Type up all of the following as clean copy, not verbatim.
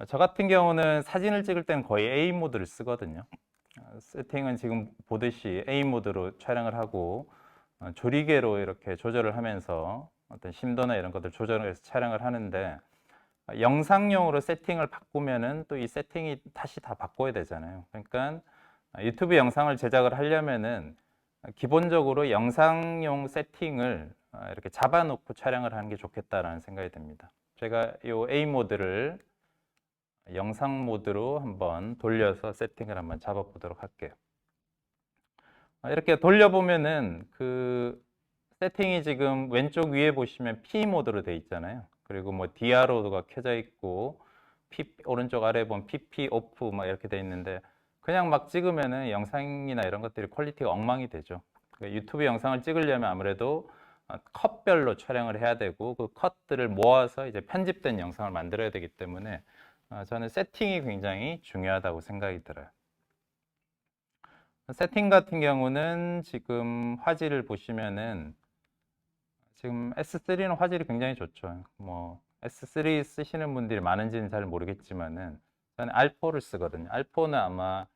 저 같은 경우는 사진을 찍을 때는 거의 A 모드를 쓰거든요. 세팅은 지금 보듯이 A 모드로 촬영을 하고 조리개로 이렇게 조절을 하면서 어떤 심도나 이런 것들 조절해서 촬영을 하는데, 영상용으로 세팅을 바꾸면은 또 이 세팅이 다시 다 바꿔야 되잖아요. 그러니까 유튜브 영상을 제작을 하려면은 기본적으로 영상용 세팅을 이렇게 잡아놓고 촬영을 하는 게 좋겠다라는 생각이 듭니다. 제가 이 A 모드를 영상 모드로 한번 돌려서 세팅을 한번 잡아보도록 할게요. 이렇게 돌려보면은 그 세팅이 지금 왼쪽 위에 보시면 P 모드로 되어 있잖아요. 그리고 뭐 DRO가 켜져 있고, 오른쪽 아래 보면 PP 오프 막 이렇게 되어 있는데, 그냥 막 찍으면은 영상이나 이런 것들이 퀄리티가 엉망이 되죠. 그러니까 유튜브 영상을 찍으려면 아무래도 컷별로 촬영을 해야 되고, 그 컷들을 모아서 이제 편집된 영상을 만들어야 되기 때문에 저는 세팅이 굉장히 중요하다고 생각이 들어요. 세팅 같은 경우는 지금 화질을 보시면은 지금 S3는 화질이 굉장히 좋죠. 뭐 S3 쓰시는 분들이 많은지는 잘 모르겠지만은 저는 R4를 쓰거든요. R4는 아마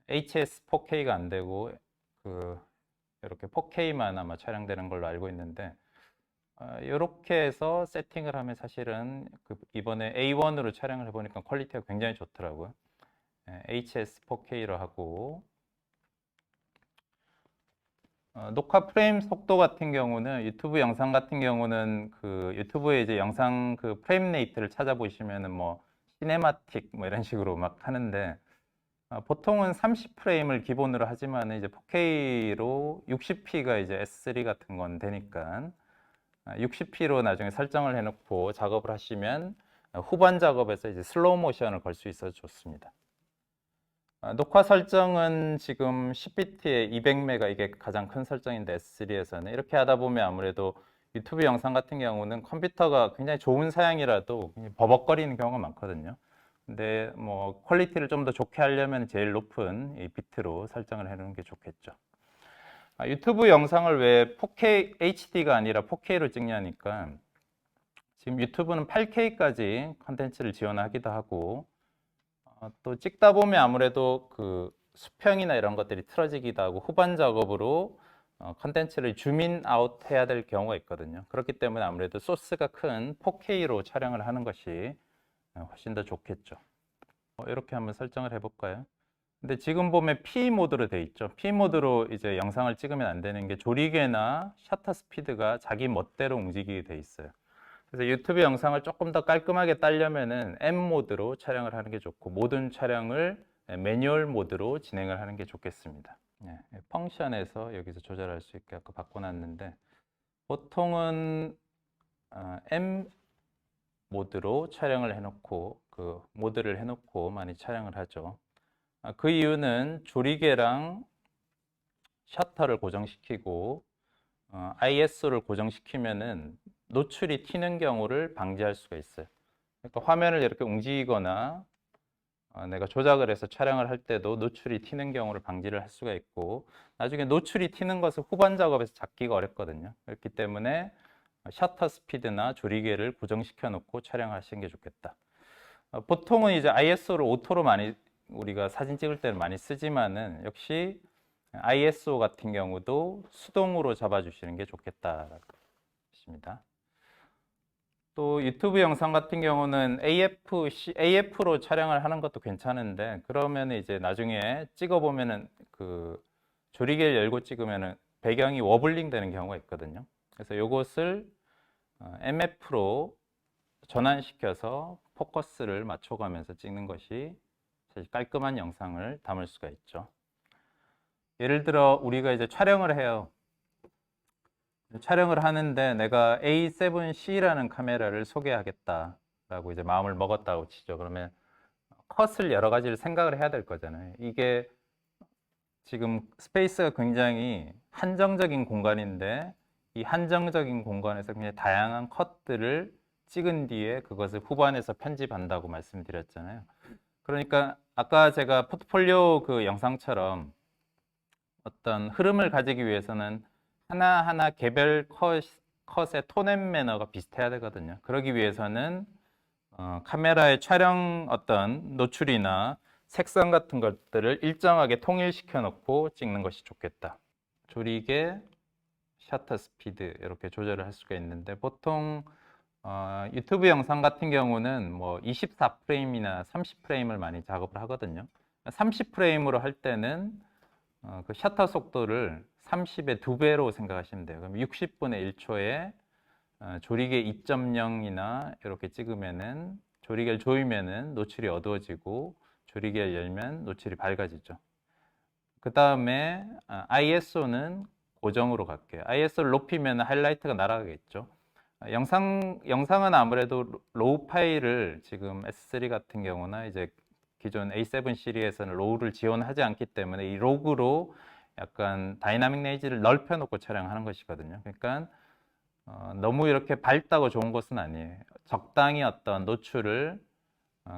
HS 4K가 안 되고 그 이렇게 4K만 아마 촬영되는 걸로 알고 있는데, 이렇게 해서 세팅을 하면 사실은 이번에 A1으로 촬영을 해보니까 퀄리티가 굉장히 좋더라고요. HS 4K로 하고, 녹화 프레임 속도 같은 경우는 유튜브 영상 같은 경우는 그 유튜브에 이제 영상 그 프레임 레이트를 찾아보시면은 뭐 시네마틱 뭐 이런 식으로 막 하는데, 보통은 30프레임을 기본으로 하지만 이제 4K로 60p가 이제 S3 같은 건 되니까 60p로 나중에 설정을 해놓고 작업을 하시면 후반 작업에서 이제 슬로우 모션을 걸 수 있어서 좋습니다. 녹화 설정은 지금 10bt에 200메가, 이게 가장 큰 설정인데 S3에서는 이렇게 하다 보면 아무래도 유튜브 영상 같은 경우는 컴퓨터가 굉장히 좋은 사양이라도 버벅거리는 경우가 많거든요. 근데 뭐 퀄리티를 좀 더 좋게 하려면 제일 높은 이 비트로 설정을 해놓는 게 좋겠죠. 유튜브 영상을 왜 4K HD가 아니라 4K로 찍냐니까, 지금 유튜브는 8K까지 컨텐츠를 지원하기도 하고, 또 찍다 보면 아무래도 그 수평이나 이런 것들이 틀어지기도 하고, 후반 작업으로 컨텐츠를 줌인 아웃 해야 될 경우가 있거든요. 그렇기 때문에 아무래도 소스가 큰 4K로 촬영을 하는 것이 훨씬 더 좋겠죠. 이렇게 한번 설정을 해볼까요? 근데 지금 보면 P 모드로 되어 있죠. P 모드로 이제 영상을 찍으면 안 되는 게 조리개나 셔터 스피드가 자기 멋대로 움직이게 되어 있어요. 그래서 유튜브 영상을 조금 더 깔끔하게 따려면은 M 모드로 촬영을 하는 게 좋고, 모든 촬영을 매뉴얼 모드로 진행을 하는 게 좋겠습니다. 펑션에서 여기서 조절할 수 있게 아까 바꿔놨는데, 보통은 M 모드로 촬영을 해놓고, 그 모드를 해놓고 많이 촬영을 하죠. 그 이유는 조리개랑 셔터를 고정시키고 ISO를 고정시키면은 노출이 튀는 경우를 방지할 수가 있어요. 그러니까 화면을 이렇게 움직이거나 내가 조작을 해서 촬영을 할 때도 노출이 튀는 경우를 방지를 할 수가 있고, 나중에 노출이 튀는 것을 후반 작업에서 잡기가 어렵거든요. 그렇기 때문에 셔터 스피드나 조리개를 고정시켜 놓고 촬영하시는 게 좋겠다. 보통은 이제 ISO를 오토로 많이 우리가 사진 찍을 때는 많이 쓰지만은, 역시 ISO 같은 경우도 수동으로 잡아주시는 게 좋겠다입니다. 또 유튜브 영상 같은 경우는 AF로 촬영을 하는 것도 괜찮은데, 그러면 이제 나중에 찍어보면은 그 조리개를 열고 찍으면은 배경이 워블링 되는 경우가 있거든요. 그래서 이것을 MF로 전환시켜서 포커스를 맞춰가면서 찍는 것이 사실 깔끔한 영상을 담을 수가 있죠. 예를 들어 우리가 이제 촬영을 해요. 촬영을 하는데 내가 A7C라는 카메라를 소개하겠다라고 이제 마음을 먹었다고 치죠. 그러면 컷을 여러 가지를 생각을 해야 될 거잖아요. 이게 지금 스페이스가 굉장히 한정적인 공간인데, 이 한정적인 공간에서 굉장히 다양한 컷들을 찍은 뒤에 그것을 후반에서 편집한다고 말씀드렸잖아요. 그러니까 아까 제가 포트폴리오 그 영상처럼 어떤 흐름을 가지기 위해서는 하나하나 개별 컷의 톤 앤 매너가 비슷해야 되거든요. 그러기 위해서는 카메라의 촬영 어떤 노출이나 색상 같은 것들을 일정하게 통일시켜 놓고 찍는 것이 좋겠다. 조리개, 셔터 스피드 이렇게 조절을 할 수가 있는데 보통 유튜브 영상 같은 경우는 뭐 24프레임이나 30프레임을 많이 작업을 하거든요. 30프레임으로 할 때는 그 셔터 속도를 30의 2배로 생각하시면 돼요. 그럼 60분의 1초에 조리개 2.0이나 이렇게 찍으면은 조리개를 조이면은 노출이 어두워지고 조리개를 열면 노출이 밝아지죠. 그 다음에 ISO는 고정으로 갈게요. ISO를 높이면 하이라이트가 날아가겠죠. 영상은 아무래도 로우 파일을 지금 S3 같은 경우나 이제 기존 A7 시리즈에서는 로우를 지원하지 않기 때문에 이 로그로 약간 다이나믹 레인지를 넓혀 놓고 촬영하는 것이거든요. 그러니까 너무 이렇게 밝다고 좋은 것은 아니에요. 적당히 어떤 노출을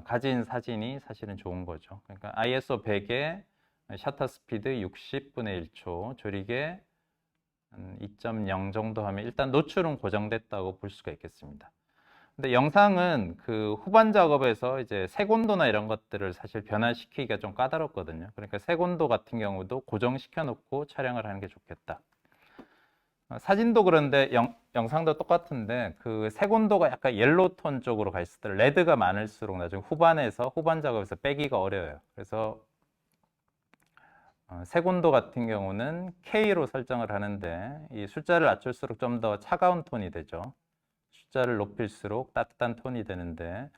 가진 사진이 사실은 좋은 거죠. 그러니까 ISO 100에 셔터 스피드 60분의 1초, 조리개 2.0 정도 하면 일단 노출은 고정됐다고 볼 수가 있겠습니다. 근데 영상은 그 후반 작업에서 이제 색온도나 이런 것들을 사실 변화시키기가 좀 까다롭거든요. 그러니까 색온도 같은 경우도 고정시켜 놓고 촬영을 하는 게 좋겠다. 사진도 그런데 영상도 똑같은데 그 색온도가 약간 옐로우 톤 쪽으로 가 있을 때 레드가 많을수록 나중에 후반 작업에서 빼기가 어려워요. 그래서 색온도 같은 경우는 K로 설정을 하는데 이 숫자를 낮출수록 좀 더 차가운 톤이 되죠. 숫자를 높일수록 따뜻한 톤이 되는데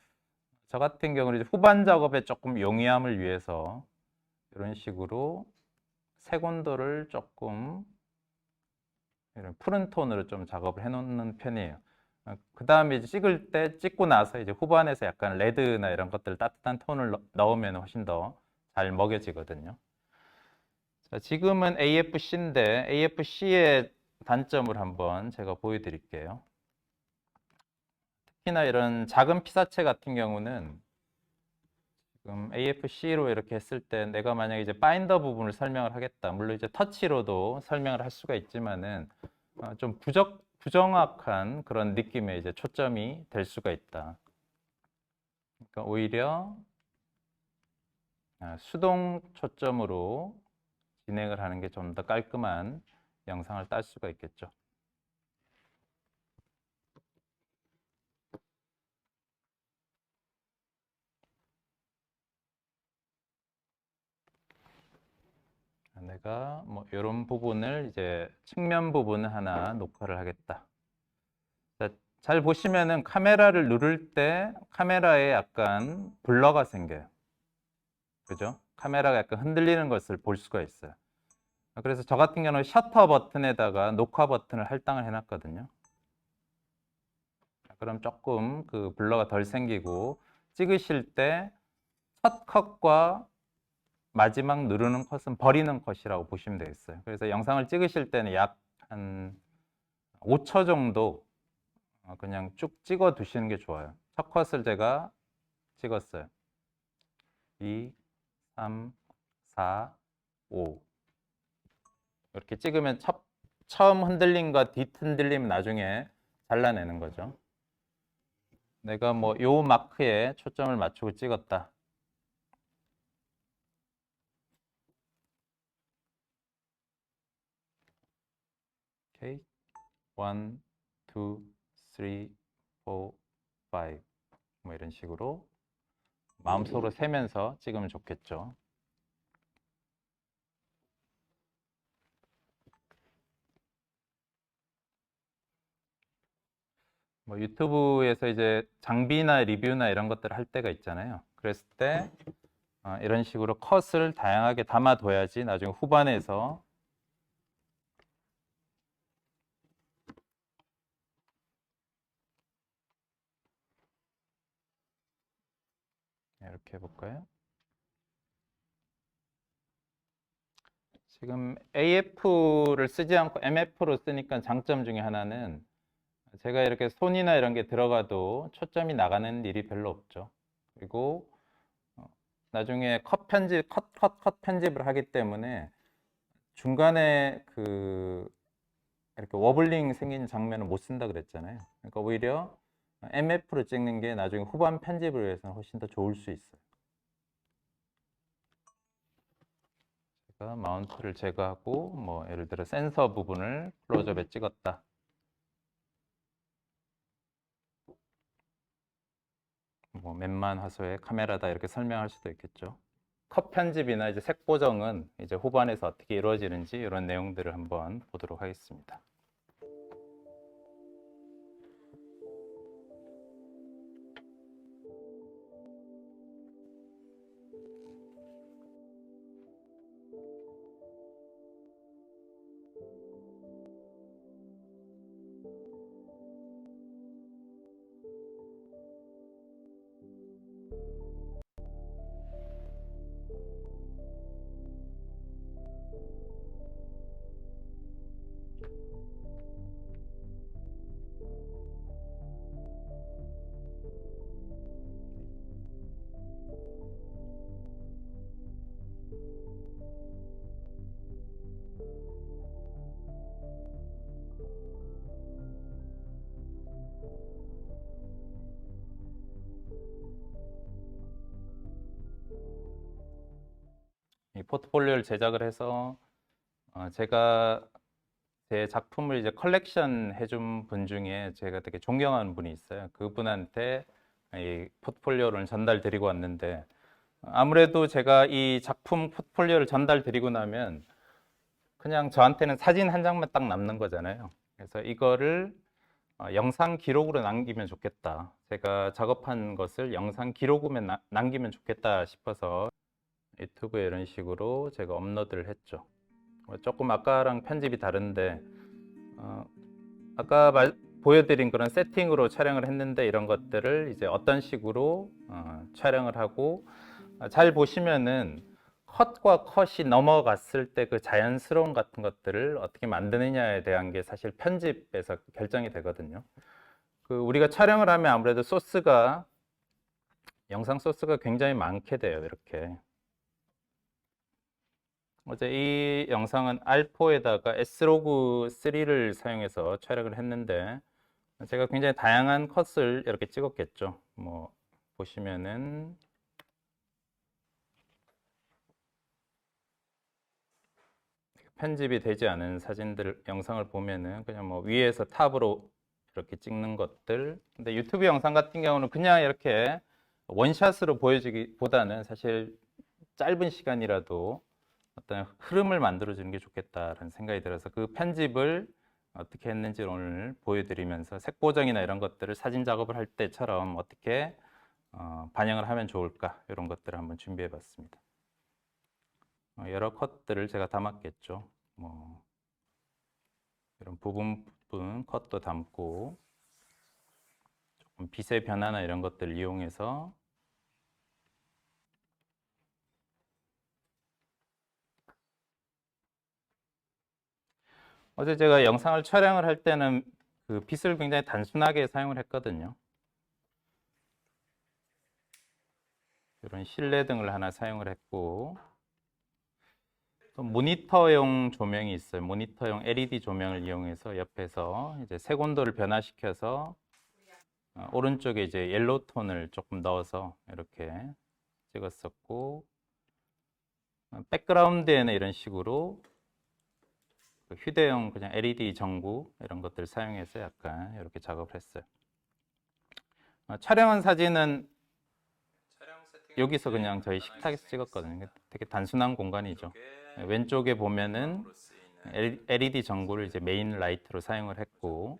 저 같은 경우는 이제 후반 작업에 조금 용이함을 위해서 이런 식으로 색온도를 조금 이런 푸른 톤으로 좀 작업을 해 놓는 편이에요. 그 다음에 이제 찍고 나서 이제 후반에서 약간 레드나 이런 것들 따뜻한 톤을 넣으면 훨씬 더 잘 먹여지거든요. 자, 지금은 AFC인데 AFC의 단점을 한번 제가 보여드릴게요. 특히나 이런 작은 피사체 같은 경우는 지금 AFC로 이렇게 했을 때 내가 만약에 이제 바인더 부분을 설명을 하겠다. 물론 이제 터치로도 설명을 할 수가 있지만은 좀 부정확한 그런 느낌의 이제 초점이 될 수가 있다. 그러니까 오히려 수동 초점으로 진행을 하는 게 좀 더 깔끔한 영상을 딸 수가 있겠죠. 내가 뭐 이런 부분을 이제 측면 부분을 하나 녹화를 하겠다. 자, 잘 보시면은 카메라를 누를 때 카메라에 약간 블러가 생겨요. 그죠? 카메라가 약간 흔들리는 것을 볼 수가 있어요. 그래서 저 같은 경우는 셔터 버튼에다가 녹화 버튼을 할당을 해놨거든요. 그럼 조금 그 블러가 덜 생기고 찍으실 때 첫 컷과 마지막 누르는 컷은 버리는 컷이라고 보시면 되겠어요. 그래서 영상을 찍으실 때는 약 한 5초 정도 그냥 쭉 찍어 두시는 게 좋아요. 첫 컷을 제가 찍었어요. 2, 3, 4, 5 이렇게 찍으면 처음 흔들림과 뒷 흔들림 나중에 잘라내는 거죠. 내가 뭐 요 마크에 초점을 맞추고 찍었다. 오케이. 1, 2, 3, 4, 5. 뭐 이런 식으로 마음속으로 세면서 찍으면 좋겠죠. 뭐 유튜브에서 이제 장비나 리뷰나 이런 것들을 할 때가 있잖아요. 그랬을 때 이런 식으로 컷을 다양하게 담아둬야지 나중에 후반에서 이렇게 해볼까요? 지금 AF를 쓰지 않고 MF로 쓰니까 장점 중에 하나는 제가 이렇게 손이나 이런 게 들어가도 초점이 나가는 일이 별로 없죠. 그리고 나중에 컷 편집을 하기 때문에 중간에 그 이렇게 워블링 생긴 장면을 못 쓴다 그랬잖아요. 그러니까 오히려 MF로 찍는 게 나중에 후반 편집을 위해서는 훨씬 더 좋을 수 있어요. 제가 마운트를 제거하고 뭐 예를 들어 센서 부분을 클로즈업에 찍었다. 뭐 몇만 화소의 카메라다 이렇게 설명할 수도 있겠죠. 컷 편집이나 이제 색 보정은 이제 후반에서 어떻게 이루어지는지 이런 내용들을 한번 보도록 하겠습니다. 이 포트폴리오를 제작을 해서 제가 제 작품을 이제 컬렉션 해준 분 중에 제가 되게 존경하는 분이 있어요. 그분한테 이 포트폴리오를 전달 드리고 왔는데 아무래도 제가 이 작품 포트폴리오를 전달 드리고 나면 그냥 저한테는 사진 한 장만 딱 남는 거잖아요. 그래서 이거를 영상 기록으로 남기면 좋겠다. 제가 작업한 것을 영상 기록으로 남기면 좋겠다 싶어서 유튜브에 이런 식으로 제가 업로드를 했죠. 조금 아까랑 편집이 다른데 아까 보여드린 그런 세팅으로 촬영을 했는데 이런 것들을 이제 어떤 식으로 촬영을 하고 잘 보시면은 컷과 컷이 넘어갔을 때 그 자연스러움 같은 것들을 어떻게 만드느냐에 대한 게 사실 편집에서 결정이 되거든요. 그 우리가 촬영을 하면 아무래도 영상 소스가 굉장히 많게 돼요. 이렇게. 어제 이 영상은 R4에다가 S로그3를 사용해서 촬영을 했는데 제가 굉장히 다양한 컷을 이렇게 찍었겠죠. 뭐 보시면은 편집이 되지 않은 사진들 영상을 보면은 그냥 뭐 위에서 탑으로 이렇게 찍는 것들. 근데 유튜브 영상 같은 경우는 그냥 이렇게 원샷으로 보여주기보다는 사실 짧은 시간이라도 어떤 흐름을 만들어주는 게 좋겠다라는 생각이 들어서 그 편집을 어떻게 했는지 오늘 보여드리면서 색 보정이나 이런 것들을 사진 작업을 할 때처럼 어떻게 반영을 하면 좋을까 이런 것들을 한번 준비해 봤습니다. 여러 컷들을 제가 담았겠죠. 뭐 이런 부분 컷도 담고 조금 빛의 변화나 이런 것들을 이용해서 어제 제가 영상을 촬영을 할 때는 그 빛을 굉장히 단순하게 사용을 했거든요. 이런 실내등을 하나 사용을 했고 또 모니터용 조명이 있어요. 모니터용 LED 조명을 이용해서 옆에서 이제 색온도를 변화시켜서 오른쪽에 이제 옐로우 톤을 조금 넣어서 이렇게 찍었었고 백그라운드에는 이런 식으로 그 휴대용 그냥 LED 전구 이런 것들 사용해서 약간 이렇게 작업을 했어요. 촬영한 사진은 여기서 그냥 저희 식탁에서 찍었거든요. 되게 단순한 공간이죠. 왼쪽에 보면은 LED 전구를 이제 메인 라이트로 사용을 했고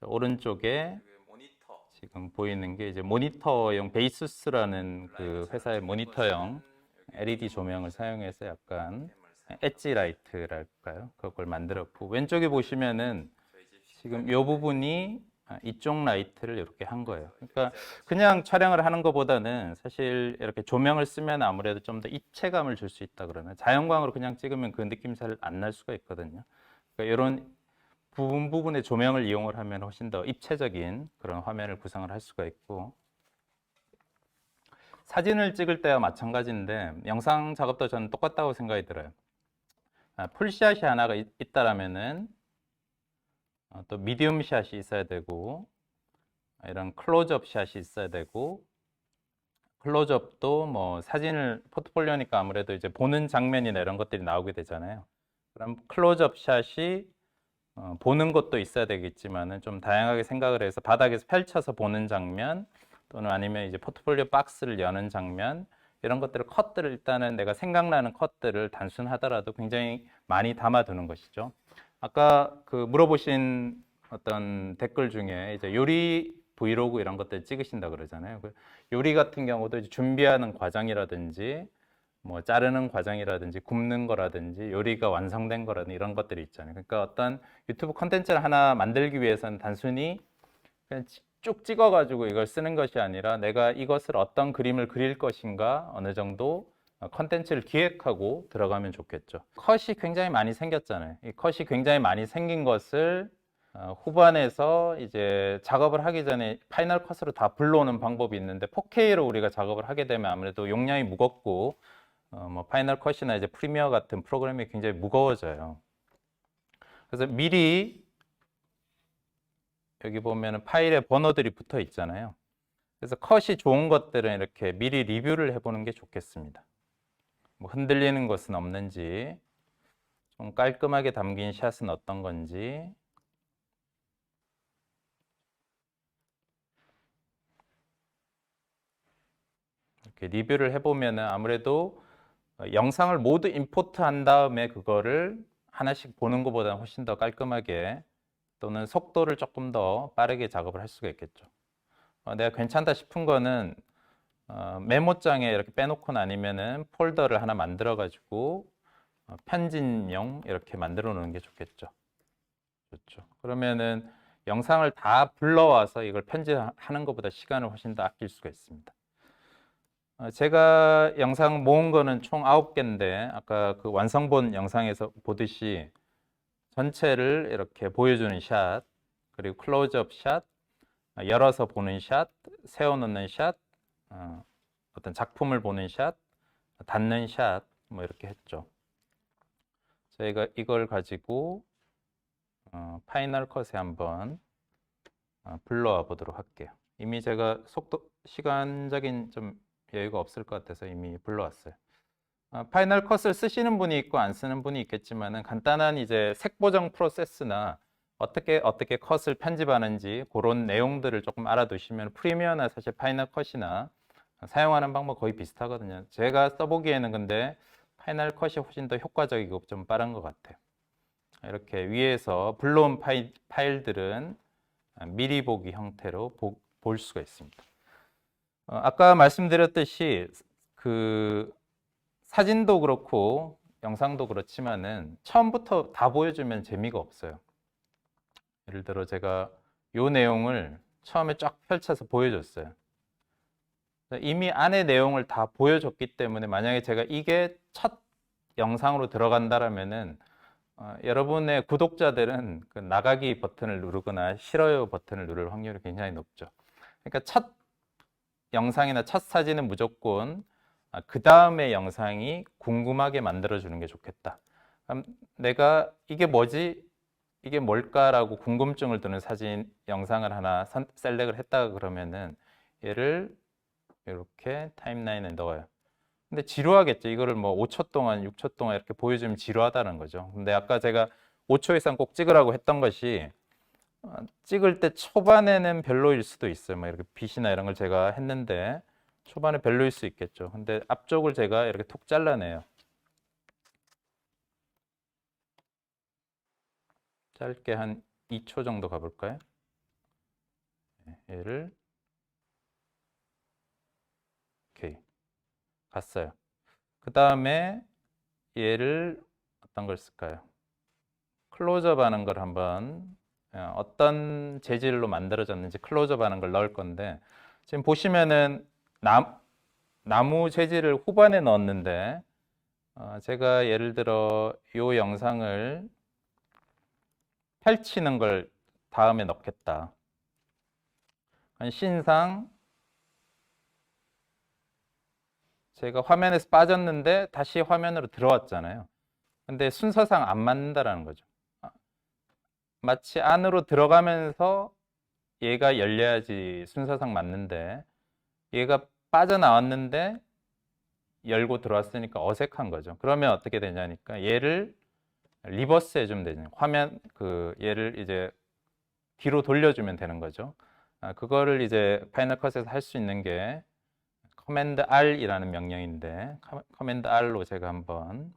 오른쪽에 지금 보이는 게 이제 모니터용 베이수스라는 그 회사의 모니터용 LED 조명을 사용해서 약간 엣지 라이트랄까요? 그걸 만들었고 왼쪽에 보시면은 지금 이 부분이 이쪽 라이트를 이렇게 한 거예요. 그러니까 그냥 촬영을 하는 것보다는 사실 이렇게 조명을 쓰면 아무래도 좀 더 입체감을 줄 수 있다 그러나 자연광으로 그냥 찍으면 그 느낌 잘 안 날 수가 있거든요. 그러니까 이런 부분의 조명을 이용을 하면 훨씬 더 입체적인 그런 화면을 구성을 할 수가 있고 사진을 찍을 때와 마찬가지인데 영상 작업도 저는 똑같다고 생각이 들어요. 풀샷이 하나가 있다라면은 또 미디움 샷이 있어야 되고 이런 클로즈업 샷이 있어야 되고, 클로즈업도 뭐 사진을 포트폴리오니까 아무래도 이제 보는 장면이나 이런 것들이 나오게 되잖아요. 그럼 클로즈업 샷이 보는 것도 있어야 되겠지만은 좀 다양하게 생각을 해서 바닥에서 펼쳐서 보는 장면 또는 아니면 이제 포트폴리오 박스를 여는 장면 이런 것들을 컷들을 일단은 내가 생각나는 컷들을 단순하더라도 굉장히 많이 담아두는 것이죠. 아까 그 물어보신 어떤 댓글 중에 이제 요리 브이로그 이런 것들 찍으신다 그러잖아요. 그 요리 같은 경우도 이제 준비하는 과정이라든지 뭐 자르는 과정이라든지 굽는 거라든지 요리가 완성된 거라든지 이런 것들이 있잖아요. 그러니까 어떤 유튜브 콘텐츠를 하나 만들기 위해서는 단순히 그냥 쭉 찍어가지고 이걸 쓰는 것이 아니라 내가 이것을 어떤 그림을 그릴 것인가 어느 정도 컨텐츠를 기획하고 들어가면 좋겠죠. 컷이 굉장히 많이 생겼잖아요. 이 컷이 굉장히 많이 생긴 것을 후반에서 이제 작업을 하기 전에 파이널 컷으로 다 불러오는 방법이 있는데 4K로 우리가 작업을 하게 되면 아무래도 용량이 무겁고 뭐 파이널 컷이나 이제 프리미어 같은 프로그램이 굉장히 무거워져요. 그래서 미리 여기 보면은 파일에 번호들이 붙어 있잖아요. 그래서 컷이 좋은 것들은 이렇게 미리 리뷰를 해보는 게 좋겠습니다. 뭐 흔들리는 것은 없는지, 좀 깔끔하게 담긴 샷은 어떤 건지, 이렇게 리뷰를 해보면은 아무래도 영상을 모두 임포트 한 다음에 그거를 하나씩 보는 것보다 훨씬 더 깔끔하게 또는 속도를 조금 더 빠르게 작업을 할 수가 있겠죠. 내가 괜찮다 싶은 거는 메모장에 이렇게 빼놓거나 아니면은 폴더를 하나 만들어 가지고 편집용 이렇게 만들어 놓는 게 좋겠죠. 좋죠. 그러면은 영상을 다 불러와서 이걸 편집하는 것보다 시간을 훨씬 더 아낄 수가 있습니다. 제가 영상 모은 거는 총 9개인데 아까 그 완성본 영상에서 보듯이 전체를 이렇게 보여주는 샷, 그리고 클로즈업 샷, 열어서 보는 샷, 세워놓는 샷, 어떤 작품을 보는 샷, 닫는 샷, 뭐 이렇게 했죠. 저희가 이걸 가지고 파이널 컷에 한번 불러와 보도록 할게요. 이미 제가 시간적인 좀 여유가 없을 것 같아서 이미 불러왔어요. 파이널 컷을 쓰시는 분이 있고 안 쓰는 분이 있겠지만은 간단한 이제 색보정 프로세스나 어떻게 컷을 편집하는지 그런 내용들을 조금 알아두시면 프리미어나 사실 파이널 컷이나 사용하는 방법 거의 비슷하거든요. 제가 써보기에는 근데 파이널 컷이 훨씬 더 효과적이고 좀 빠른 것 같아요. 이렇게 위에서 불러온 파일들은 미리 보기 형태로 볼 수가 있습니다. 아까 말씀드렸듯이 그 사진도 그렇고 영상도 그렇지만은 처음부터 다 보여주면 재미가 없어요. 예를 들어 제가 이 내용을 처음에 쫙 펼쳐서 보여줬어요. 이미 안의 내용을 다 보여줬기 때문에 만약에 제가 이게 첫 영상으로 들어간다라면은 여러분의 구독자들은 그 나가기 버튼을 누르거나 싫어요 버튼을 누를 확률이 굉장히 높죠. 그러니까 첫 영상이나 첫 사진은 무조건 그 다음의 영상이 궁금하게 만들어주는 게 좋겠다. 그럼 내가 이게 뭐지? 이게 뭘까라고 궁금증을 드는 사진, 영상을 하나 셀렉을 했다가 그러면은 얘를 이렇게 타임라인에 넣어요. 근데 지루하겠죠. 이거를 뭐 5초 동안, 6초 동안 이렇게 보여주면 지루하다는 거죠. 근데 아까 제가 5초 이상 꼭 찍으라고 했던 것이 찍을 때 초반에는 별로일 수도 있어요. 뭐 이렇게 빛이나 이런 걸 제가 했는데 초반에 별로일 수 있겠죠. 근데 앞쪽을 제가 이렇게 톡 잘라내요. 짧게 한 2초 정도 가볼까요? 얘를 오케이 갔어요. 그 다음에 얘를 어떤 걸 쓸까요? 클로즈업 하는 걸 한번 어떤 재질로 만들어졌는지 클로즈업 하는 걸 넣을 건데 지금 보시면은 나무 재질을 후반에 넣었는데 제가 예를 들어 이 영상을 펼치는 걸 다음에 넣겠다. 신상 제가 화면에서 빠졌는데 다시 화면으로 들어왔잖아요. 근데 순서상 안 맞는다라는 거죠. 마치 안으로 들어가면서 얘가 열려야지 순서상 맞는데 얘가 빠져나왔는데 열고 들어왔으니까 어색한 거죠. 그러면 어떻게 되냐니까 얘를 리버스 해주면 되죠. 화면 얘를 이제 뒤로 돌려주면 되는 거죠. 그거를 이제 파이널 컷에서 할 수 있는 게 커맨드 R이라는 명령인데 커맨드 R로 제가 한번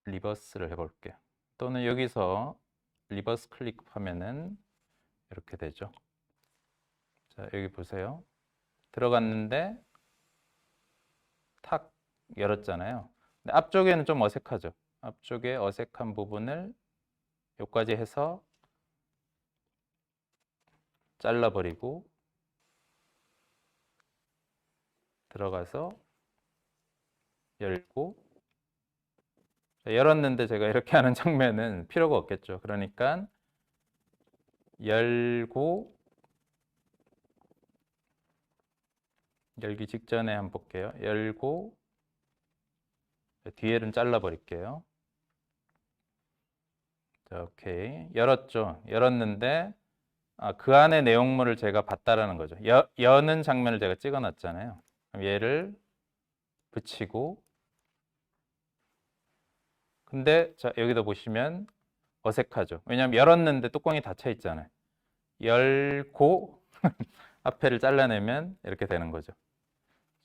리버스를 해볼게요. 또는 여기서 리버스 클릭하면은 이렇게 되죠. 자, 여기 보세요. 들어갔는데 탁 열었잖아요. 근데 앞쪽에는 좀 어색하죠. 앞쪽에 어색한 부분을 여기까지 해서 잘라버리고 들어가서 열고 열었는데 제가 이렇게 하는 장면은 필요가 없겠죠. 그러니까 열고 열기 직전에 한번 볼게요. 열고 뒤에는 잘라버릴게요. 자, 오케이. 열었죠. 열었는데 그 안에 내용물을 제가 봤다라는 거죠. 여는 장면을 제가 찍어놨잖아요. 그럼 얘를 붙이고 근데 자, 여기도 보시면 어색하죠. 왜냐하면 열었는데 뚜껑이 닫혀 있잖아요. 열고 앞에를 잘라내면 이렇게 되는 거죠.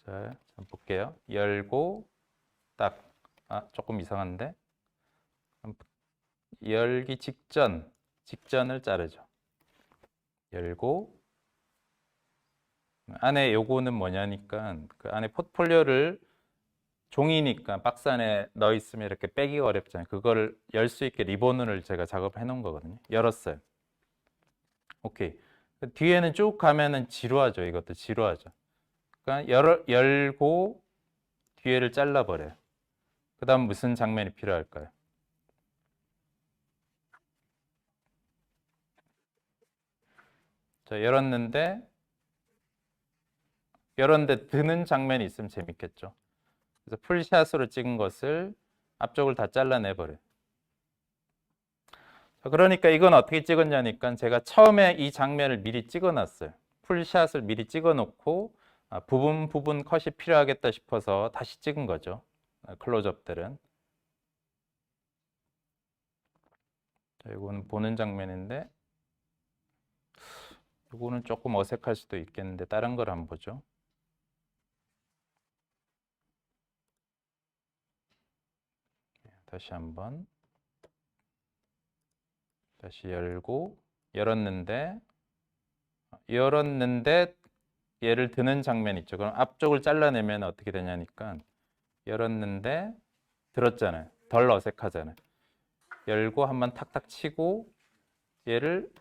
자, 한번 볼게요. 열고 딱 조금 이상한데 열기 직전을 자르죠. 열고 안에 요거는 뭐냐니까 그 안에 포트폴리오를 종이니까 박스 안에 넣어 있으면 이렇게 빼기가 어렵잖아요. 그거를 열 수 있게 리본을 제가 작업해 놓은 거거든요. 열었어요. 오케이. 뒤에는 쭉 가면은 지루하죠. 이것도 지루하죠. 그러니까 열고 뒤에를 잘라버려요. 그 다음 무슨 장면이 필요할까요? 자, 열었는데 드는 장면이 있으면 재밌겠죠. 그래서 풀샷으로 찍은 것을 앞쪽을 다 잘라내버려요. 그러니까 이건 어떻게 찍었냐니까 제가 처음에 이 장면을 미리 찍어놨어요. 풀샷을 미리 찍어놓고 부분 컷이 필요하겠다 싶어서 다시 찍은 거죠. 클로즈업들은. 자, 이거는 보는 장면인데 이거는 조금 어색할 수도 있겠는데 다른 걸 한번 보죠. 다시 한번 다시 열고 열었는데 얘를 드는 장면 있죠. 그럼 앞쪽을 잘라내면 어떻게 되냐니까 열었는데 들었잖아요. 덜 어색하잖아요. 열고 한번 탁탁 치고 얘를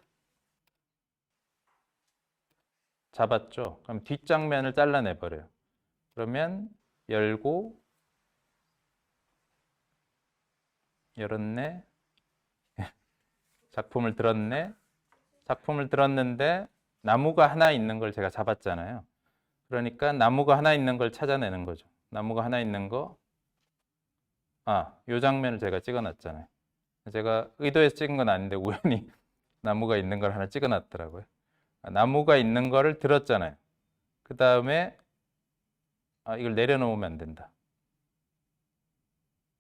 잡았죠. 그럼 뒷장면을 잘라내버려요. 그러면 열고 열었네. 작품을 들었네. 작품을 들었는데 나무가 하나 있는 걸 제가 잡았잖아요. 그러니까 나무가 하나 있는 걸 찾아내는 거죠. 나무가 하나 있는 거. 요 장면을 제가 찍어놨잖아요. 제가 의도해서 찍은 건 아닌데 우연히 나무가 있는 걸 하나 찍어놨더라고요. 나무가 있는 거를 들었잖아요. 그 다음에 이걸 내려놓으면 안 된다.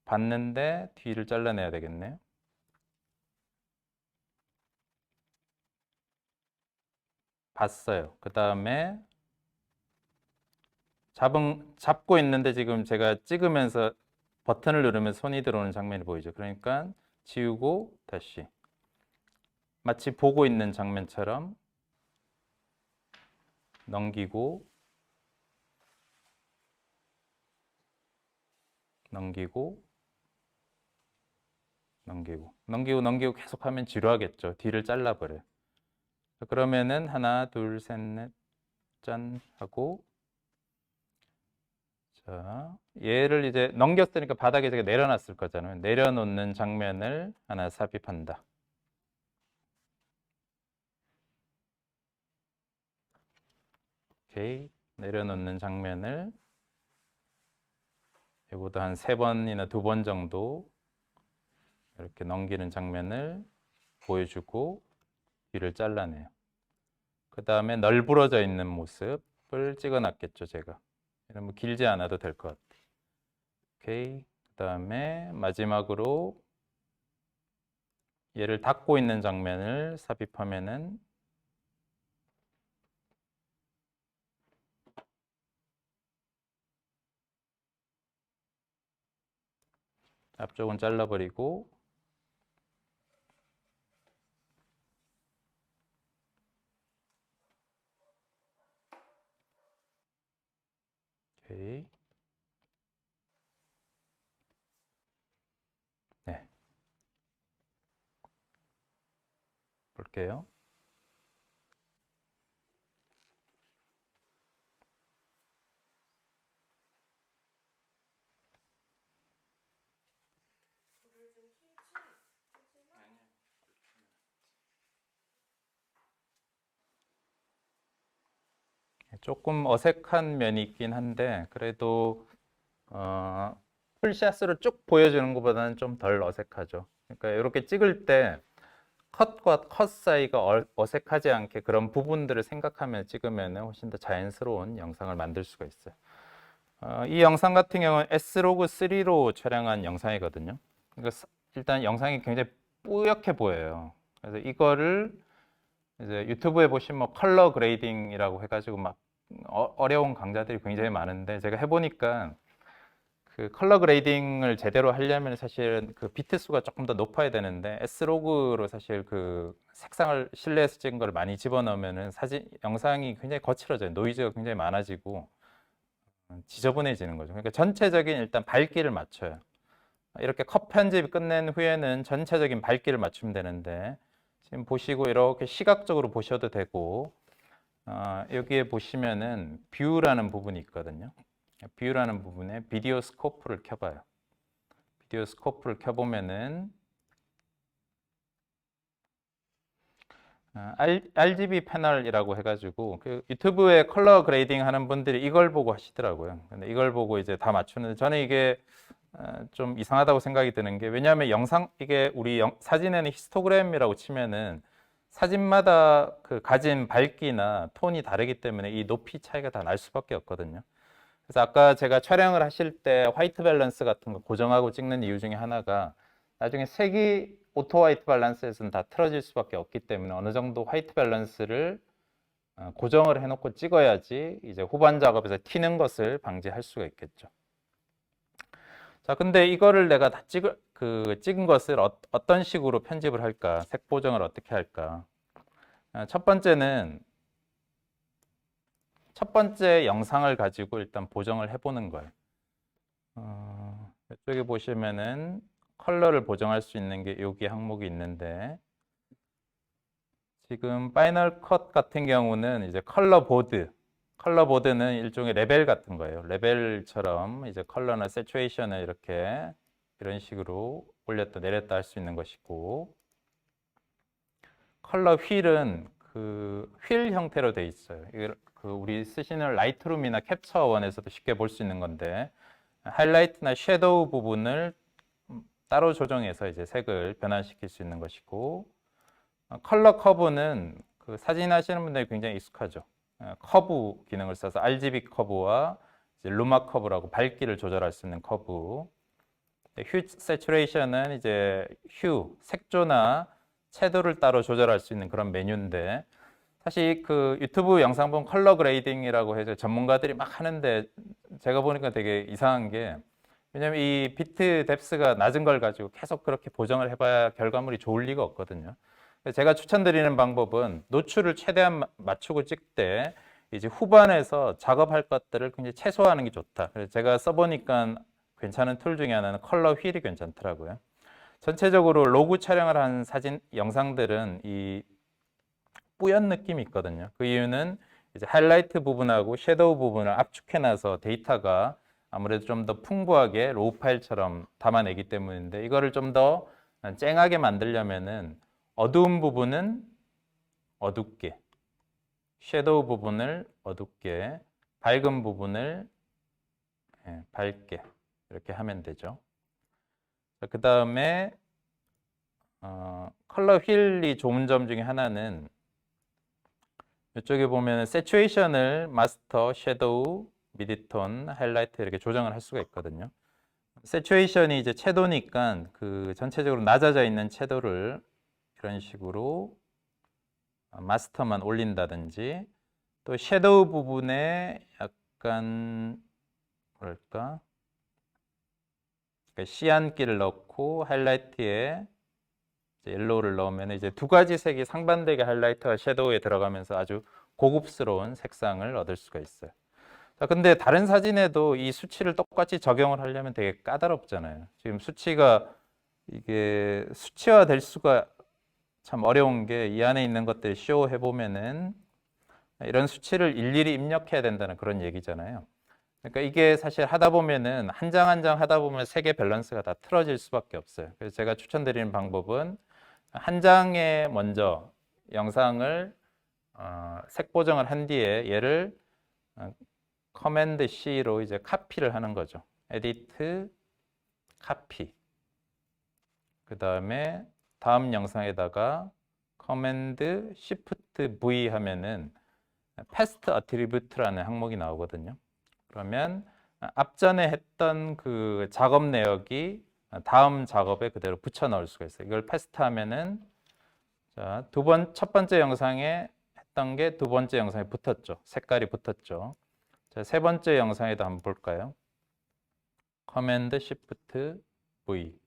봤는데 뒤를 잘라내야 되겠네요. 봤어요. 그 다음에 잡고 있는데 지금 제가 찍으면서 버튼을 누르면 손이 들어오는 장면이 보이죠. 그러니까 지우고 다시 마치 보고 있는 장면처럼 넘기고 계속 하면 지루하겠죠. 뒤를 잘라버려요. 그러면은 하나, 둘, 셋, 넷, 짠 하고 자, 얘를 이제 넘겼으니까 바닥에 제가 내려놨을 거잖아요. 내려놓는 장면을 하나 삽입한다. 오케이. 내려놓는 장면을 이보다 한 3번이나 2번 정도 이렇게 넘기는 장면을 보여주고 뒤를 잘라내요. 그 다음에 널브러져 있는 모습을 찍어놨겠죠, 제가. 이러면 길지 않아도 될 것 같아요. 오케이. 그 다음에 마지막으로 얘를 닫고 있는 장면을 삽입하면은 앞쪽은 잘라버리고 오케이. 네. 볼게요. 조금 어색한 면이 있긴 한데 그래도 풀샷으로 쭉 보여주는 것보다는 좀 덜 어색하죠. 그러니까 이렇게 찍을 때 컷과 컷 사이가 어색하지 않게 그런 부분들을 생각하며 찍으면 훨씬 더 자연스러운 영상을 만들 수가 있어요. 이 영상 같은 경우는 S로그3로 촬영한 영상이거든요. 그러니까 일단 영상이 굉장히 뿌옇게 보여요. 그래서 이거를 이제 유튜브에 보시면 뭐 컬러 그레이딩이라고 해가지고 막 어려운 강좌들이 굉장히 많은데 제가 해보니까 그 컬러 그레이딩을 제대로 하려면 사실은 그 비트 수가 조금 더 높아야 되는데 S로그로 사실 그 색상을 실내에서 찍은 걸 많이 집어넣으면은 영상이 굉장히 거칠어져요. 노이즈가 굉장히 많아지고 지저분해지는 거죠. 그러니까 전체적인 일단 밝기를 맞춰요. 이렇게 컷 편집 끝낸 후에는 전체적인 밝기를 맞추면 되는데 지금 보시고 이렇게 시각적으로 보셔도 되고 여기에 보시면은 뷰라는 부분이 있거든요. 뷰라는 부분에 비디오 스코프를 켜봐요. 비디오 스코프를 켜보면은 RGB 패널이라고 해가지고 그 유튜브에 컬러 그레이딩 하는 분들이 이걸 보고 하시더라고요. 근데 이걸 보고 이제 다 맞추는데 저는 이게 좀 이상하다고 생각이 드는 게 왜냐하면 이게 우리 사진에는 히스토그램이라고 치면은 사진마다 그 가진 밝기나 톤이 다르기 때문에 이 높이 차이가 다 날 수밖에 없거든요. 그래서 아까 제가 촬영을 하실 때 화이트 밸런스 같은 거 고정하고 찍는 이유 중에 하나가 나중에 색이 오토 화이트 밸런스에서는 다 틀어질 수밖에 없기 때문에 어느 정도 화이트 밸런스를 고정을 해놓고 찍어야지 이제 후반 작업에서 튀는 것을 방지할 수가 있겠죠. 자, 근데 이거를 내가 다 찍은 것을 어떤 식으로 편집을 할까? 색 보정을 어떻게 할까? 첫 번째 영상을 가지고 일단 보정을 해보는 거예요. 이쪽에 보시면은 컬러를 보정할 수 있는 게 여기 항목이 있는데 지금 파이널 컷 같은 경우는 이제 컬러 보드는 일종의 레벨 같은 거예요. 레벨처럼 이제 컬러나 세츄레이션을 이렇게 이런 식으로 올렸다 내렸다 할 수 있는 것이고 컬러 휠은 그 휠 형태로 돼 있어요. 그 우리 쓰시는 라이트룸이나 캡처원에서도 쉽게 볼 수 있는 건데 하이라이트나 섀도우 부분을 따로 조정해서 이제 색을 변환시킬 수 있는 것이고 컬러 커브는 그 사진 하시는 분들이 굉장히 익숙하죠. 커브 기능을 써서 RGB 커브와 이제 루마 커브라고 밝기를 조절할 수 있는 커브. 휴 세츄레이션은 이제 색조나 채도를 따로 조절할 수 있는 그런 메뉴인데 사실 그 유튜브 영상 보면 컬러 그레이딩이라고 해서 전문가들이 막 하는데 제가 보니까 되게 이상한 게 왜냐면 이 비트 뎁스가 낮은 걸 가지고 계속 그렇게 보정을 해봐야 결과물이 좋을 리가 없거든요. 제가 추천드리는 방법은 노출을 최대한 맞추고 찍되 이제 후반에서 작업할 것들을 굉장히 최소화하는 게 좋다. 그래서 제가 써보니까 괜찮은 툴 중에 하나는 컬러 휠이 괜찮더라고요. 전체적으로 로그 촬영을 한 사진, 영상들은 이 뿌연 느낌이 있거든요. 그 이유는 이제 하이라이트 부분하고 섀도우 부분을 압축해놔서 데이터가 아무래도 좀 더 풍부하게 로우 파일처럼 담아내기 때문인데 이거를 좀 더 쨍하게 만들려면은 어두운 부분은 어둡게, 섀도우 부분을 어둡게, 밝은 부분을 밝게 이렇게 하면 되죠. 그 다음에 컬러 휠이 좋은 점 중에 하나는 이쪽에 보면 세츄레이션을 마스터, 섀도우, 미드톤, 하이라이트 이렇게 조정을 할 수가 있거든요. 세츄레이션이 이제 채도니까 그 전체적으로 낮아져 있는 채도를 이런 식으로 마스터만 올린다든지, 또 섀도우 부분에 약간 뭐랄까 시안기를 넣고 하이라이트에 옐로우를 넣으면 이제 두 가지 색이 상반되게 하이라이트와 섀도우에 들어가면서 아주 고급스러운 색상을 얻을 수가 있어요. 자, 근데 다른 사진에도 이 수치를 똑같이 적용을 하려면 되게 까다롭잖아요. 지금 수치가 이게 수치화될 수가 참 어려운 게, 이 안에 있는 것들 쇼 해보면은 이런 수치를 일일이 입력해야 된다는 그런 얘기잖아요. 그러니까 이게 사실 하다 보면은 한 장 한 장 하다 보면 색의 밸런스가 다 틀어질 수밖에 없어요. 그래서 제가 추천드리는 방법은 한 장에 먼저 영상을 색 보정을 한 뒤에 얘를 커맨드 C로 이제 카피를 하는 거죠. 에디트, 카피. 그 다음에 다음 영상에다가 커맨드 Shift V 하면은 패스트 어트리뷰트라는 항목이 나오거든요. 그러면 앞전에 했던 그 작업 내역이 다음 작업에 그대로 붙여 넣을 수가 있어요. 이걸 패스트 하면은 자, 첫 번째 영상에 했던 게 두 번째 영상에 붙었죠. 색깔이 붙었죠. 자, 세 번째 영상에도 한번 볼까요? 커맨드 Shift V.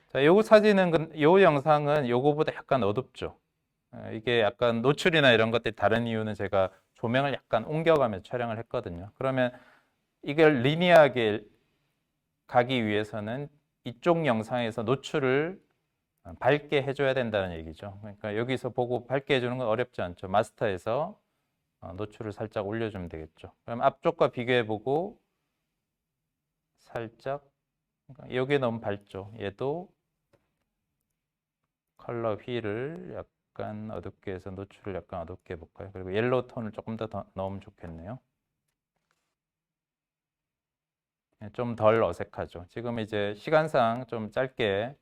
자, 요 사진은, 요 영상은 요거보다 약간 어둡죠. 이게 약간 노출이나 이런 것들이 다른 이유는 제가 조명을 약간 옮겨가면서 촬영을 했거든요. 그러면 이걸 리니어하게 가기 위해서는 이쪽 영상에서 노출을 밝게 해줘야 된다는 얘기죠. 그러니까 여기서 보고 밝게 해주는 건 어렵지 않죠. 마스터에서 노출을 살짝 올려주면 되겠죠. 그럼 앞쪽과 비교해보고 살짝, 여기 너무 밝죠. 얘도 컬러 휠을 약간 어둡게 해서 노출을 약간 어둡게 해볼까요? 그리고 옐로우 톤을 조금 더 넣으면 좋겠네요. 좀 덜 어색하죠. 지금 이제 시간상 좀 짧게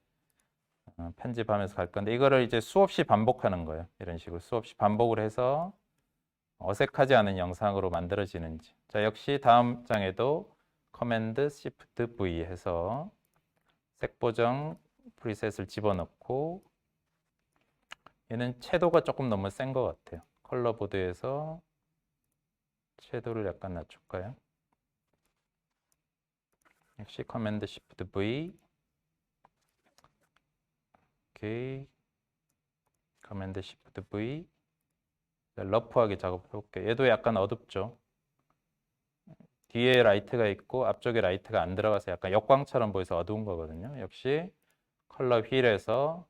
편집하면서 갈 건데, 이거를 이제 수없이 반복하는 거예요. 이런 식으로 수없이 반복을 해서 어색하지 않은 영상으로 만들어지는지. 자, 역시 다음 장에도 커맨드 Shift V 해서 색 보정 프리셋을 집어넣고, 얘는 채도가 조금 너무 센 것 같아요. 컬러 보드에서 채도를 약간 낮출까요? 역시 커맨드 Shift V. 오케이. 커맨드 Shift V. 러프하게 작업해 볼게요. 얘도 약간 어둡죠. 뒤에 라이트가 있고 앞쪽에 라이트가 안 들어가서 약간 역광처럼 보여서 어두운 거거든요. 역시 컬러 휠에서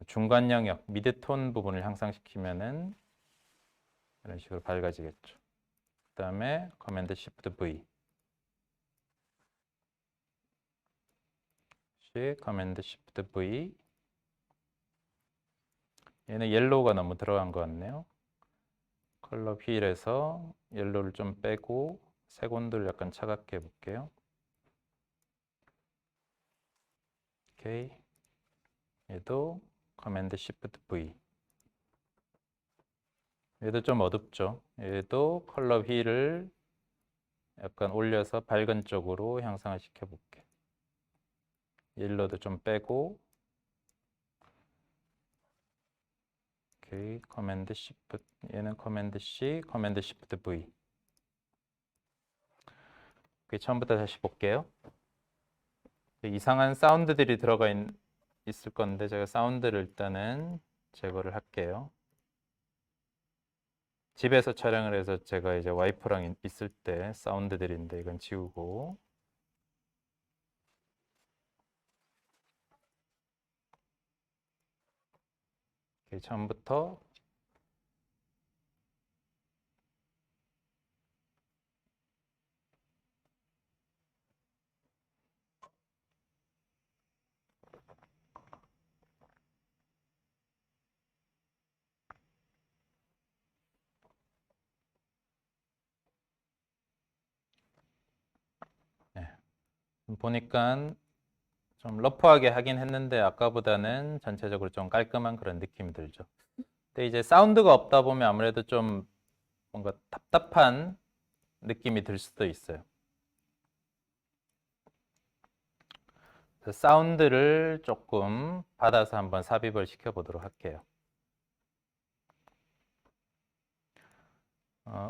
중간 영역, 미드톤 부분을 향상시키면은 이런 식으로 밝아지겠죠. 그 다음에 커맨드 Shift V. 커맨드 Shift V. 얘는 옐로우가 너무 들어간 것 같네요. 컬러 휠에서 옐로우를 좀 빼고 색온도를 약간 차갑게 해볼게요. 오케이. 얘도 커맨드 Shift V. 얘도 좀 어둡죠. 얘도 컬러 휠을 약간 올려서 밝은 쪽으로 향상을 시켜볼게. 옐로우도 좀 빼고. 오케이. 커맨드 Shift. 얘는 커맨드 C, 커맨드 Shift V. 오케이. 처음부터 다시 볼게요. 이상한 사운드들이 있을 건데 제가 사운드를 일단은 제거를 할게요. 집에서 촬영을 해서 제가 이제 와이프랑 있을 때 사운드들인데 이건 지우고. 오케이. 처음부터 네. 보니까 좀 러프하게 하긴 했는데 아까보다는 전체적으로 좀 깔끔한 그런 느낌이 들죠. 근데 이제 사운드가 없다 보면 아무래도 좀 뭔가 답답한 느낌이 들 수도 있어요. 그래서 사운드를 조금 받아서 한번 삽입을 시켜보도록 할게요.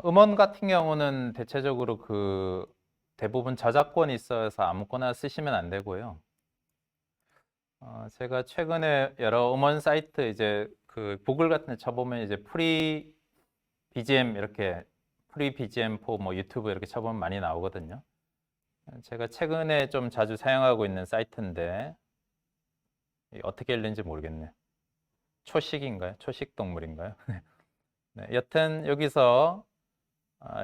음원 같은 경우는 대체적으로 대부분 저작권이 있어서 아무거나 쓰시면 안 되고요. 제가 최근에 여러 음원 사이트 이제 구글 같은 데 쳐보면 이제 프리 BGM 이렇게 프리 BGM4 뭐 유튜브 이렇게 쳐보면 많이 나오거든요. 제가 최근에 좀 자주 사용하고 있는 사이트인데 어떻게 읽는지 모르겠네. 초식인가요? 초식 동물인가요? 네, 여튼 여기서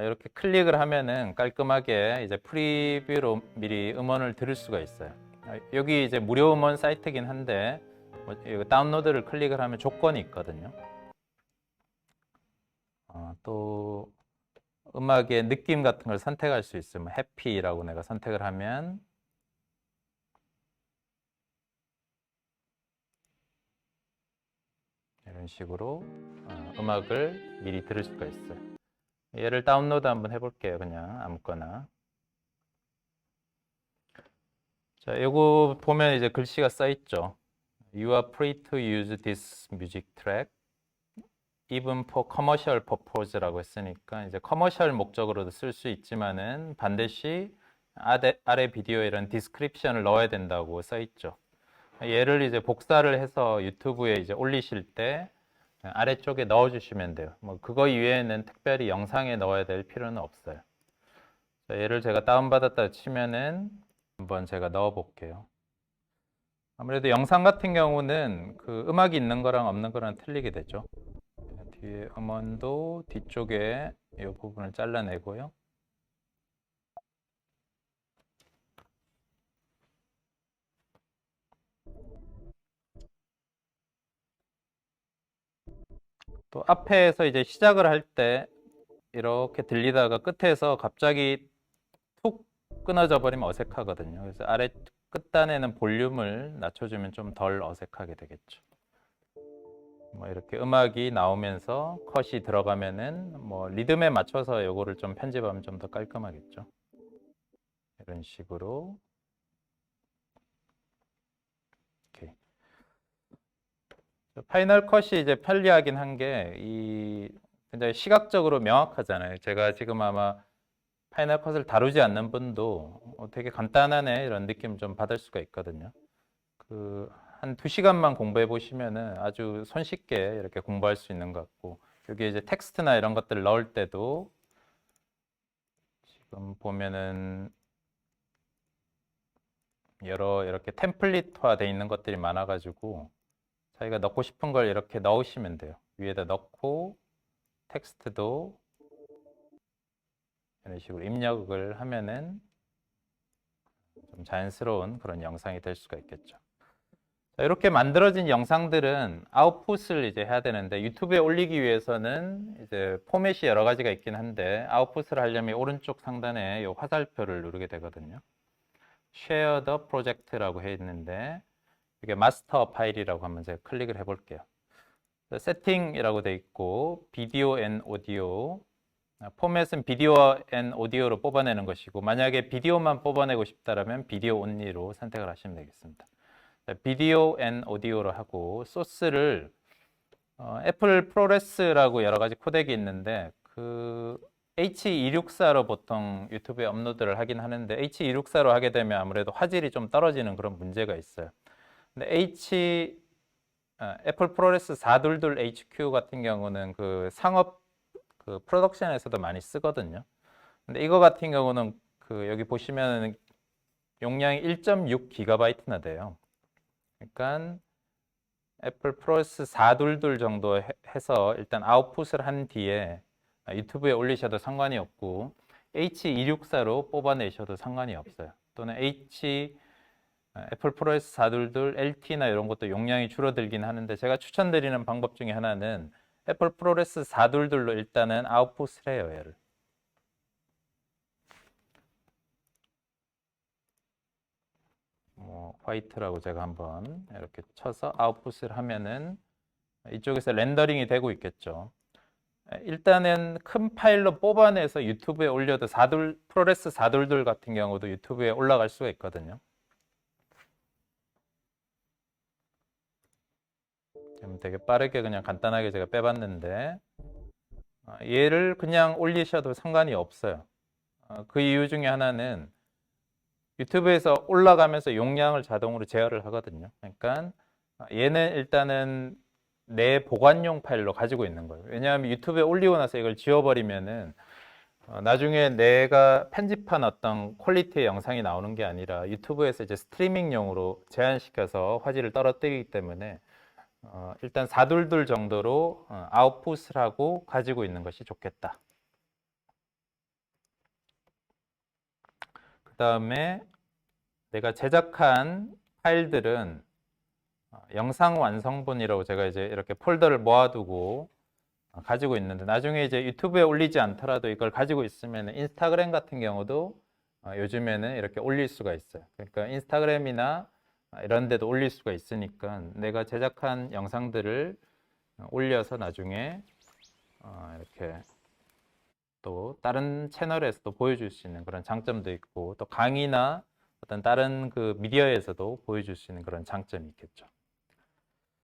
이렇게 클릭을 하면은 깔끔하게 이제 프리뷰로 미리 음원을 들을 수가 있어요. 여기 이제 무료 음원 사이트긴 한데 이거 다운로드를 클릭을 하면 조건이 있거든요. 또 음악의 느낌 같은 걸 선택할 수 있으면 해피라고 내가 선택을 하면 이런 식으로 음악을 미리 들을 수가 있어요. 얘를 다운로드 한번 해볼게요. 그냥 아무거나. 자, 요거 보면 이제 글씨가 써 있죠. You are free to use this music track even for commercial purpose라고 했으니까 이제 커머셜 목적으로도 쓸 수 있지만은 반드시 아래 비디오에 이런 디스크립션을 넣어야 된다고 써 있죠. 얘를 이제 복사를 해서 유튜브에 이제 올리실 때 아래쪽에 넣어 주시면 돼요. 뭐 그거 이외에는 특별히 영상에 넣어야 될 필요는 없어요. 자, 얘를 제가 다운받았다 치면은 한번 제가 넣어 볼게요. 아무래도 영상 같은 경우는 음악이 있는 거랑 없는 거랑 틀리게 되죠. 뒤에 음원도 뒤쪽에 이 부분을 잘라내고요. 또 앞에서 이제 시작을 할 때 이렇게 들리다가 끝에서 갑자기 툭 끊어져 버리면 어색하거든요. 그래서 아래 끝단에는 볼륨을 낮춰주면 좀 덜 어색하게 되겠죠. 뭐 이렇게 음악이 나오면서 컷이 들어가면은 뭐 리듬에 맞춰서 요거를 좀 편집하면 좀 더 깔끔하겠죠. 이런 식으로. 오케이. 파이널 컷이 이제 편리하긴 한 게 굉장히 시각적으로 명확하잖아요. 제가 지금 아마 파이널 컷을 다루지 않는 분도 되게 간단하네 이런 느낌 좀 받을 수가 있거든요. 한 2시간만 공부해 보시면은 아주 손쉽게 이렇게 공부할 수 있는 것 같고, 여기 이제 텍스트나 이런 것들을 넣을 때도 지금 보면은 여러 이렇게 템플릿화 되어 있는 것들이 많아 가지고 자기가 넣고 싶은 걸 이렇게 넣으시면 돼요. 위에다 넣고 텍스트도 이런 식으로 입력을 하면은 좀 자연스러운 그런 영상이 될 수가 있겠죠. 자, 이렇게 만들어진 영상들은 아웃풋을 이제 해야 되는데 유튜브에 올리기 위해서는 이제 포맷이 여러 가지가 있긴 한데 아웃풋을 하려면 오른쪽 상단에 이 화살표를 누르게 되거든요. Share the project라고 해 있는데 이게 마스터 파일이라고 한번 제가 클릭을 해볼게요. 세팅이라고 돼 있고 비디오 앤 오디오, 포맷은 비디오 앤 오디오로 뽑아내는 것이고 만약에 비디오만 뽑아내고 싶다면 비디오 온리로 선택을 하시면 되겠습니다. 비디오 앤 오디오로 하고 소스를 애플 프로레스라고 여러 가지 코덱이 있는데 H264로 보통 유튜브에 업로드를 하긴 하는데 H264로 하게 되면 아무래도 화질이 좀 떨어지는 그런 문제가 있어요. 근데 애플 프로레스 422 HQ 같은 경우는 상업 프로덕션에서도 많이 쓰거든요. 근데 이거 같은 경우는 여기 보시면 용량이 1.6GB나 돼요. 그러니까 애플 프로레스 422 정도 해서 일단 아웃풋을 한 뒤에 유튜브에 올리셔도 상관이 없고 H264로 뽑아내셔도 상관이 없어요. 또는 애플 프로레스 422 LT나 이런 것도 용량이 줄어들긴 하는데 제가 추천드리는 방법 중에 하나는 애플 프로레스 422로 일단은 아웃풋을 해요, 얘를. 화이트라고 제가 한번 이렇게 쳐서 아웃풋을 하면은 이쪽에서 렌더링이 되고 있겠죠. 일단은 큰 파일로 뽑아내서 유튜브에 올려도 프로레스 4돌들 같은 경우도 유튜브에 올라갈 수가 있거든요. 되게 빠르게 그냥 간단하게 제가 빼봤는데 얘를 그냥 올리셔도 상관이 없어요. 그 이유 중에 하나는 유튜브에서 올라가면서 용량을 자동으로 제어를 하거든요. 그러니까 얘는 일단은 내 보관용 파일로 가지고 있는 거예요. 왜냐하면 유튜브에 올리고 나서 이걸 지워버리면은 나중에 내가 편집한 어떤 퀄리티의 영상이 나오는 게 아니라 유튜브에서 이제 스트리밍용으로 제한시켜서 화질을 떨어뜨리기 때문에 일단 4돌돌 정도로 아웃풋을 하고 가지고 있는 것이 좋겠다. 그 다음에 내가 제작한 파일들은 영상 완성본이라고 제가 이제 이렇게 폴더를 모아두고 가지고 있는데 나중에 이제 유튜브에 올리지 않더라도 이걸 가지고 있으면 인스타그램 같은 경우도 요즘에는 이렇게 올릴 수가 있어요. 그러니까 인스타그램이나 이런 데도 올릴 수가 있으니까 내가 제작한 영상들을 올려서 나중에 이렇게 또 다른 채널에서도 보여줄 수 있는 그런 장점도 있고 또 강의나 어떤 다른 그 미디어에서도 보여줄 수 있는 그런 장점이 있겠죠.